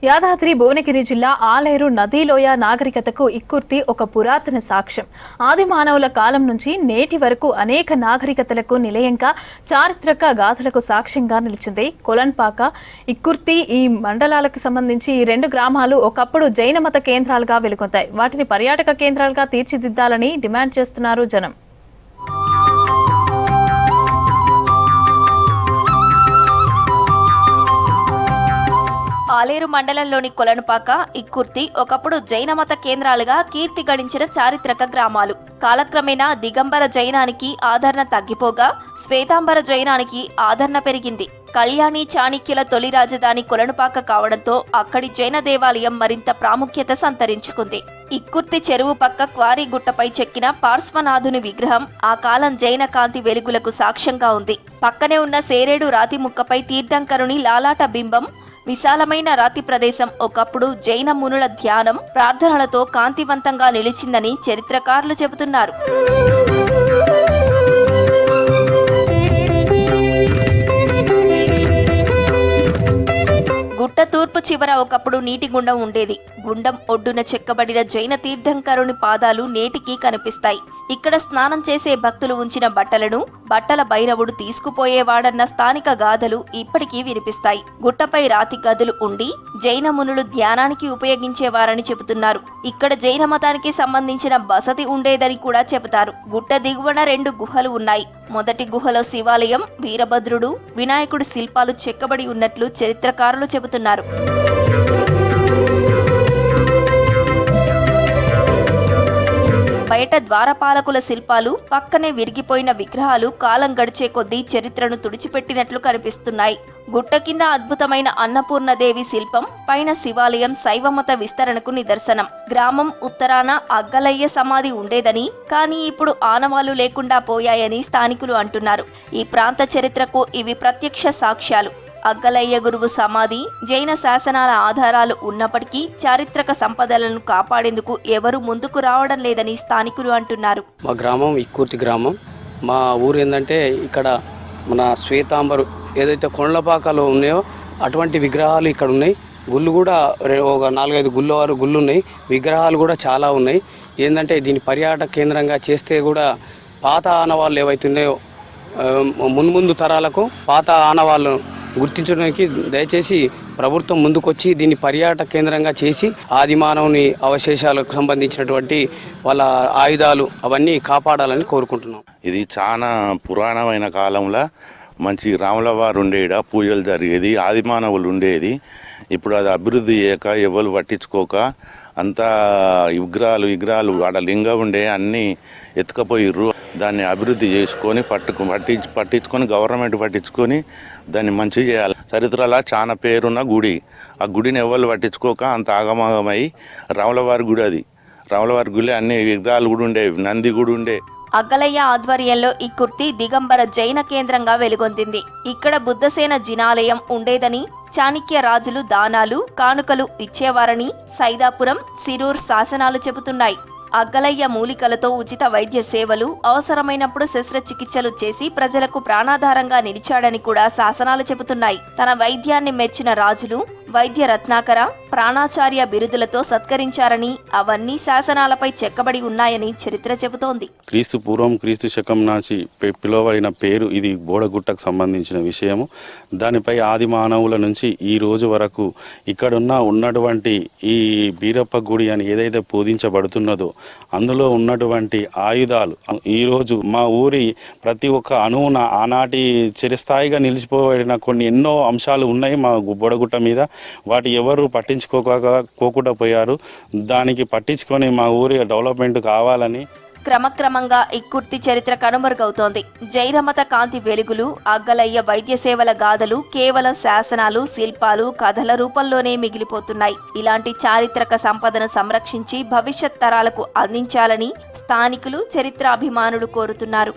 యాదాద్రి భువనగిరి జిల్లా ఆలేరు నదీలోయ నాగరికతకు ఇక్కుర్తి ఒక పురాతన సాక్ష్యం. ఆది మానవుల కాలం నుంచి నేటి వరకు అనేక నాగరికతలకు నిలయంగా చారిత్రక గాథలకు సాక్ష్యంగా నిలిచింది. కొలన్పాక, ఇక్కుర్తి ఈ మండలాలకు సంబంధించి ఈ రెండు గ్రామాలు ఒకప్పుడు జైన మత కేంద్రాలుగా వెలుగొందాయి. వాటిని పర్యాటక కేంద్రాలుగా తీర్చిదిద్దాలని డిమాండ్ చేస్తున్నారు జనం. ఆలేరు మండలంలోని కొలనుపాక, ఇక్కుర్తి ఒకప్పుడు జైన మత కేంద్రాలుగా కీర్తి గడించిన చారిత్రక గ్రామాలు. కాలక్రమేణా దిగంబర జైనానికి ఆదరణ తగ్గిపోగా శ్వేతాంబర జైనానికి ఆదరణ పెరిగింది. కళ్యాణి చాణిక్యుల తొలి రాజధాని కొలనుపాక కావడంతో అక్కడి జైన దేవాలయం మరింత ప్రాముఖ్యత సంతరించుకుంది. ఇక్కుర్తి చెరువు పక్క క్వారీ గుట్టపై చెక్కిన పార్శ్వనాథుని విగ్రహం ఆ కాలం జైన కాంతి వెలుగులకు సాక్ష్యంగా ఉంది. పక్కనే ఉన్న సేరేడు రాతి ముక్కపై తీర్థంకరుని లాలాట బింబం, విశాలమైన రాతి ప్రదేశం ఒకప్పుడు జైన మునుల ధ్యానం, ప్రార్థనలతో కాంతివంతంగా నిలిచిందని చరిత్రకారులు చెబుతున్నారు. గుట్ట తూర్పు చివర ఒకప్పుడు నీటి గుండం ఉండేది. గుండం ఒడ్డున చెక్కబడిన జైన తీర్థంకరుని పాదాలు నేటికి కనిపిస్తాయి. ఇక్కడ స్నానం చేసే భక్తులు ఉంచిన బట్టలను బట్టల భైరవుడు తీసుకుపోయేవాడన్న స్థానిక గాథలు ఇప్పటికీ వినిపిస్తాయి. గుట్టపై రాతి గదులు ఉండి జైన మునులు ధ్యానానికి ఉపయోగించేవారని చెబుతున్నారు. ఇక్కడ జైన మతానికి సంబంధించిన బసతి ఉండేదని కూడా చెబుతారు. గుట్ట దిగువన 2 గుహలు ఉన్నాయి. మొదటి గుహలో శివాలయం, వీరభద్రుడు, వినాయకుడి శిల్పాలు చెక్కబడి ఉన్నట్లు చరిత్రకారులు చెబుతున్నారు. బయట ద్వారపాలకుల శిల్పాలు, పక్కనే విరిగిపోయిన విగ్రహాలు కాలం గడిచే కొద్దీ చరిత్రను తుడిచిపెట్టినట్లు కనిపిస్తున్నాయి. గుట్ట కింద అద్భుతమైన అన్నపూర్ణదేవి శిల్పం, పైన శివాలయం శైవమత విస్తరణకు నిదర్శనం. గ్రామం ఉత్తరాన అగ్గలయ్య సమాధి ఉండేదని, కానీ ఇప్పుడు ఆనవాళ్లు లేకుండా పోయాయని స్థానికులు అంటున్నారు. ఈ ప్రాంత చరిత్రకు ఇవి ప్రత్యక్ష సాక్ష్యాలు. అగ్గలయ్య గురువు సమాధి, జైన శాసనాల ఆధారాలు ఉన్నప్పటికీ చారిత్రక సంపదలను కాపాడేందుకు ఎవరు ముందుకు రావడం లేదని స్థానికులు అంటున్నారు. మా గ్రామం ఇక్కుర్తి గ్రామం. మా ఊరు ఏంటంటే ఇక్కడ మన శ్వేతాంబరు ఏదైతే కొండలపాకలో ఉన్నాయో అటువంటి విగ్రహాలు ఇక్కడ ఉన్నాయి. గుళ్ళు కూడా ఒక 4-5 గుళ్ళు ఉన్నాయి. విగ్రహాలు కూడా చాలా ఉన్నాయి. ఏంటంటే దీన్ని పర్యాటక కేంద్రంగా చేస్తే కూడా పాత ఆనవాళ్ళు ఏవైతున్నాయో మున్ముందు తరాలకు పాత ఆనవాళ్ళు గుర్తించడానికి దయచేసి ప్రభుత్వం ముందుకొచ్చి దీన్ని పర్యాటక కేంద్రంగా చేసి ఆది మానవుని అవశేషాలకు సంబంధించినటువంటి వాళ్ళ ఆయుధాలు అవన్నీ కాపాడాలని కోరుకుంటున్నాం. ఇది చాలా పురాణమైన కాలంలో మంచి రాముల వారు ఉండేడ పూజలు జరిగేది, ఆది మానవులు ఉండేది. ఇప్పుడు అది అభివృద్ధి చేయక ఎవరు పట్టించుకోక అంతా విగ్రహాలు ఆడ లింగం ఉండే అన్నీ ఎత్తుకపోయిర్రు. దాన్ని అభివృద్ధి చేసుకొని పట్టించుకొని గవర్నమెంట్ పట్టించుకొని దాన్ని మంచిగా చేయాలి. చరిత్రలో చాలా పేరున్న గుడి, ఆ గుడిని ఎవరు పట్టించుకోక అంత ఆగమాగమై రాములవారి గుడి, అది రాములవారి గుడి అన్ని విగ్రహాలు కూడా ఉండేవి, నంది కూడా ఉండే. అగ్గలయ్య ఆధ్వర్యంలో ఇక్కుర్తి దిగంబర జైన కేంద్రంగా వెలుగొందింది. ఇక్కడ బుద్ధసేన జినాలయం ఉండేదని, చాణిక్య రాజులు దానాలు, కానుకలు ఇచ్చేవారని సైదాపురం, సిరూర్ శాసనాలు చెబుతున్నాయి. అగ్గలయ్య మూలికలతో ఉచిత వైద్య సేవలు, అవసరమైనప్పుడు శస్త్రచికిత్సలు చేసి ప్రజలకు ప్రాణాధారంగా నిలిచాడని కూడా శాసనాలు చెబుతున్నాయి. తన వైద్యాన్ని మెచ్చిన రాజులు వైద్య రత్నాకర, ప్రాణాచార్య బిరుదులతో సత్కరించారని, అవన్నీ శాసనాలపై చెక్కబడి ఉన్నాయని చరిత్ర చెబుతోంది. క్రీస్తు పూర్వం, క్రీస్తు శకం నాచి పిలువబడిన పేరు ఇది. బోడగుట్టకు సంబంధించిన విషయము. దానిపై ఆది మానవుల నుంచి ఈ రోజు వరకు ఉన్నటువంటి ఈ బీరప్ప గుడి అని ఏదైతే పూజించబడుతున్నదో అందులో ఉన్నటువంటి ఆయుధాలు ఈరోజు మా ఊరి ప్రతి ఒక్క అణువున ఆనాటి చిరస్థాయిగా నిలిచిపోయిన కొన్ని ఎన్నో అంశాలు ఉన్నాయి మా బోడగుట్ట మీద. వాటి ఎవరు పట్టించుకోకుండా పోయారు. దానికి పట్టించుకొని మా ఊరి డెవలప్మెంట్ కావాలని క్రమక్రమంగా ఇక్కుర్తి చరిత్ర కనుమరుగవుతోంది. జైనమత కాంతి వెలుగులు, అగ్గలయ్య వైద్య సేవల గాథలు కేవలం శాసనాలు, శిల్పాలు, కథల రూపంలోనే మిగిలిపోతున్నాయి. ఇలాంటి చారిత్రక సంపదను సంరక్షించి భవిష్యత్ తరాలకు అందించాలని స్థానికులు, చరిత్రాభిమానులు కోరుతున్నారు.